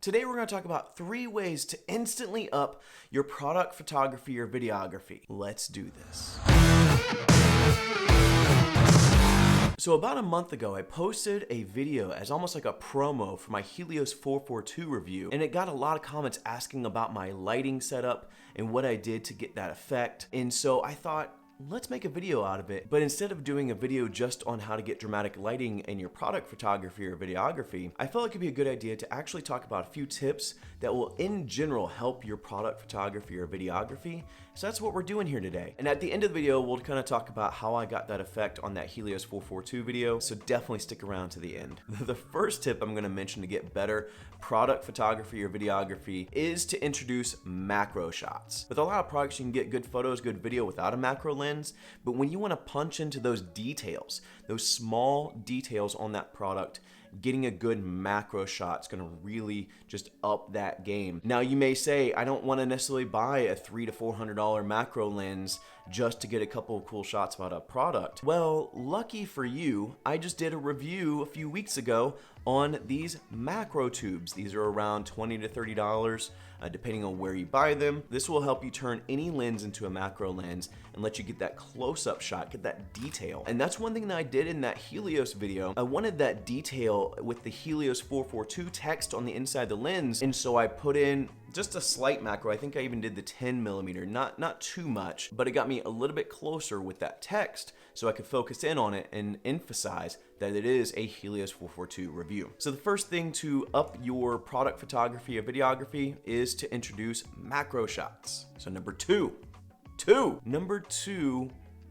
Today we're going to talk about 3 ways to instantly up your product photography or videography. Let's do this. So about a month ago, I posted a video as almost like a promo for my Helios 442 review, and it got a lot of comments asking about my lighting setup and what I did to get that effect. And so I thought, let's make a video out of it. But instead of doing a video just on how to get dramatic lighting in your product photography or videography, I felt like it'd be a good idea to actually talk about a few tips that will in general help your product photography or videography. So that's what we're doing here today. And at the end of the video, we'll kind of talk about how I got that effect on that Helios 442 video. So definitely stick around to the end. The first tip I'm going to mention to get better product photography or videography is to introduce macro shots. With a lot of products, you can get good photos, good video without a macro lens, but when you want to punch into those details, those small details on that product, getting a good macro shot is going to really just up that game. Now you may say, I don't want to necessarily buy a $300 to $400 macro lens just to get a couple of cool shots about a product. Well, lucky for you, I just did a review a few weeks ago on these macro tubes. These are around $20 to $30, depending on where you buy them. This will help you turn any lens into a macro lens and let you get that close-up shot, get that detail. And that's one thing that I did in that Helios video. I wanted that detail with the Helios 442 text on the inside of the lens, and so I put in just a slight macro. I think I even did the 10 millimeter, not too much, but it got me a little bit closer with that text so I could focus in on it and emphasize that it is a Helios 442 review. So the first thing to up your product photography or videography is to introduce macro shots. So number two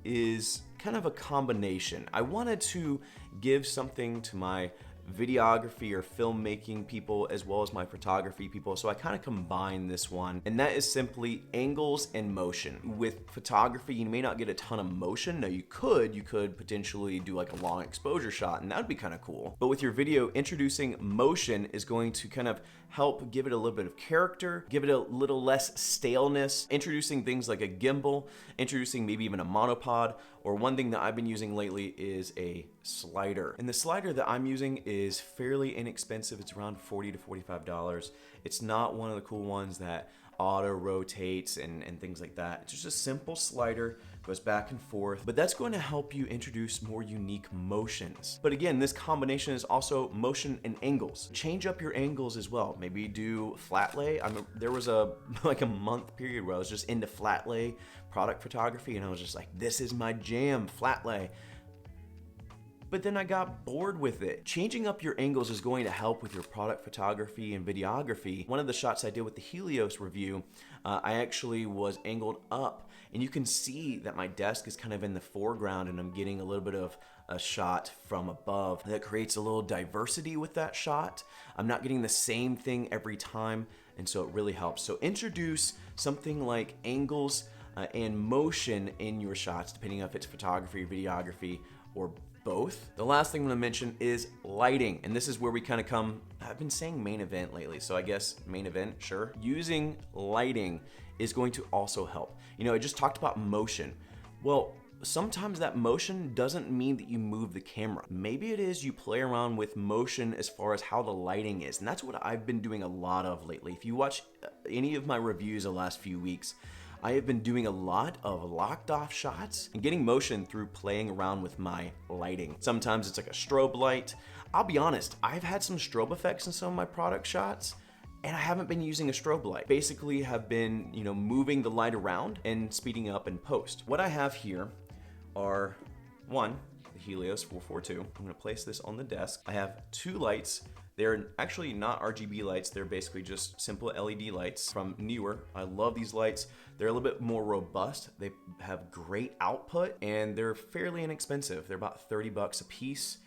is kind of a combination. I wanted to give something to my videography or filmmaking people as well as my photography people, so I kind of combine this one, and that is simply angles and motion. With photography, you may not get a ton of motion. Now you could potentially do like a long exposure shot, and that would be kind of cool. But with your video, introducing motion is going to kind of help give it a little bit of character, give it a little less staleness, introducing things like a gimbal, introducing maybe even a monopod, or one thing that I've been using lately is a slider. And the slider that I'm using is fairly inexpensive. It's around $40 to $45. It's not one of the cool ones that auto rotates and things like that. It's just a simple slider, goes back and forth, but that's going to help you introduce more unique motions. But again, this combination is also motion and angles. Change up your angles as well. Maybe do flat lay. There was a month period where I was just into flat lay product photography, and I was just like, this is my jam, flat lay. But then I got bored with it. Changing up your angles is going to help with your product photography and videography. One of the shots I did with the Helios review, I actually was angled up, and you can see that my desk is kind of in the foreground, and I'm getting a little bit of a shot from above. That creates a little diversity with that shot. I'm not getting the same thing every time, and so it really helps. So introduce something like angles and motion in your shots, depending on if it's photography or videography or both. The last thing I'm gonna mention is lighting, and this is where we kind of come, I've been saying main event lately, so I guess main event, sure. Using lighting is going to also help. You know, I just talked about motion. Well, sometimes that motion doesn't mean that you move the camera. Maybe it is you play around with motion as far as how the lighting is, and that's what I've been doing a lot of lately. If you watch any of my reviews the last few weeks, I have been doing a lot of locked off shots and getting motion through playing around with my lighting. Sometimes it's like a strobe light. I'll be honest, I've had some strobe effects in some of my product shots, and I haven't been using a strobe light. Basically have been, moving the light around and speeding up in post. What I have here are, one, the Helios 442. I'm gonna place this on the desk. I have 2 lights. They're actually not RGB lights. They're basically just simple LED lights from Newer. I love these lights. They're a little bit more robust. They have great output, and they're fairly inexpensive. They're about $30 a piece.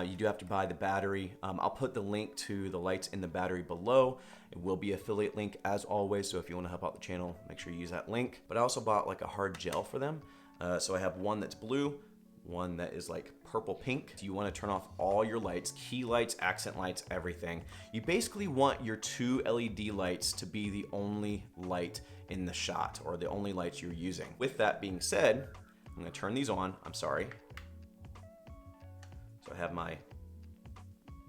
You do have to buy the battery. I'll put the link to the lights in the battery below. It will be affiliate link as always, so if you want to help out the channel, make sure you use that link. But I also bought like a hard gel for them. So I have one that's blue, one that is like purple pink. You want to turn off all your lights, key lights, accent lights, everything. You basically want your 2 LED lights to be the only light in the shot, or the only lights you're using. With that being said, I'm gonna turn these on. I'm sorry. So I have my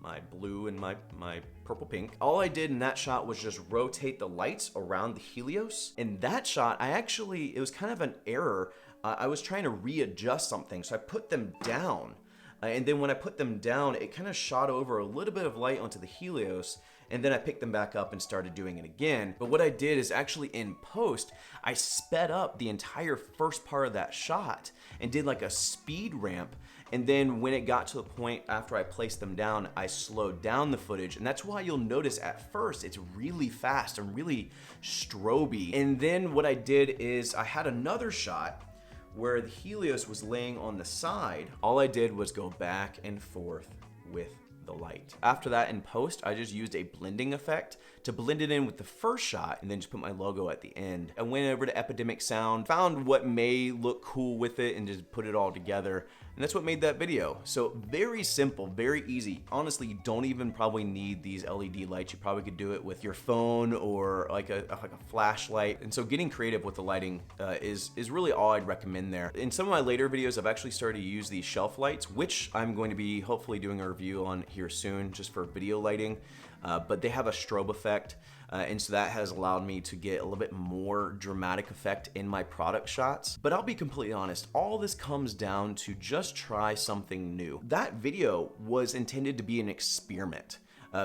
my blue and my purple pink. All I did in that shot was just rotate the lights around the Helios. In that shot, it was kind of an error. I was trying to readjust something, so I put them down. And then when I put them down, it kind of shot over a little bit of light onto the Helios, and then I picked them back up and started doing it again. But what I did is actually in post, I sped up the entire first part of that shot and did like a speed ramp. And then when it got to the point after I placed them down, I slowed down the footage. And that's why you'll notice at first it's really fast and really stroby. And then what I did is I had another shot where the Helios was laying on the side. All I did was go back and forth with the light. After that, in post, I just used a blending effect to blend it in with the first shot and then just put my logo at the end. I went over to Epidemic Sound, found what may look cool with it, and just put it all together. And that's what made that video. So very simple, very easy. Honestly, you don't even probably need these LED lights. You probably could do it with your phone or like a flashlight. And so getting creative with the lighting is really all I'd recommend there. In some of my later videos, I've actually started to use these shelf lights, which I'm going to be hopefully doing a review on here soon, just for video lighting. But they have a strobe effect. And so that has allowed me to get a little bit more dramatic effect in my product shots. But I'll be completely honest, all this comes down to just try something new. That video was intended to be an experiment.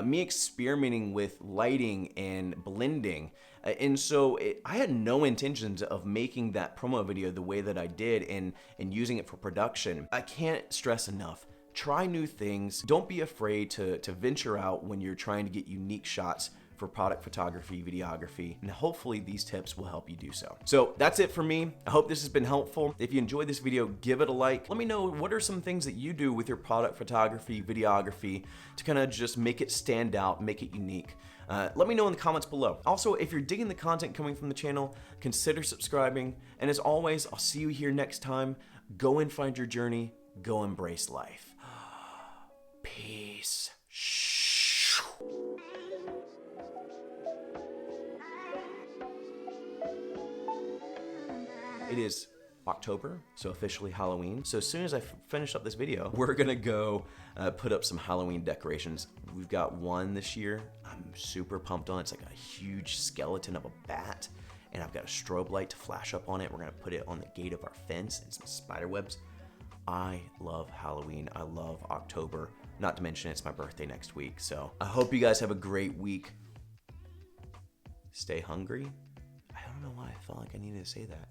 Me experimenting with lighting and blending. And so I had no intentions of making that promo video the way that I did and using it for production. I can't stress enough. Try new things. Don't be afraid to venture out when you're trying to get unique shots for product photography, videography, and hopefully these tips will help you do so. So that's it for me. I hope this has been helpful. If you enjoyed this video, give it a like. Let me know what are some things that you do with your product photography, videography to kind of just make it stand out, make it unique. Let me know in the comments below. Also, if you're digging the content coming from the channel, consider subscribing. And as always, I'll see you here next time. Go and find your journey. Go embrace life. Peace. It is October, so officially Halloween. So as soon as I finish up this video, we're gonna go put up some Halloween decorations. We've got one this year I'm super pumped on. It's like a huge skeleton of a bat, and I've got a strobe light to flash up on it. We're gonna put it on the gate of our fence and some spider webs. I love Halloween. I love October. Not to mention it's my birthday next week. So I hope you guys have a great week. Stay hungry. I don't know why I felt like I needed to say that.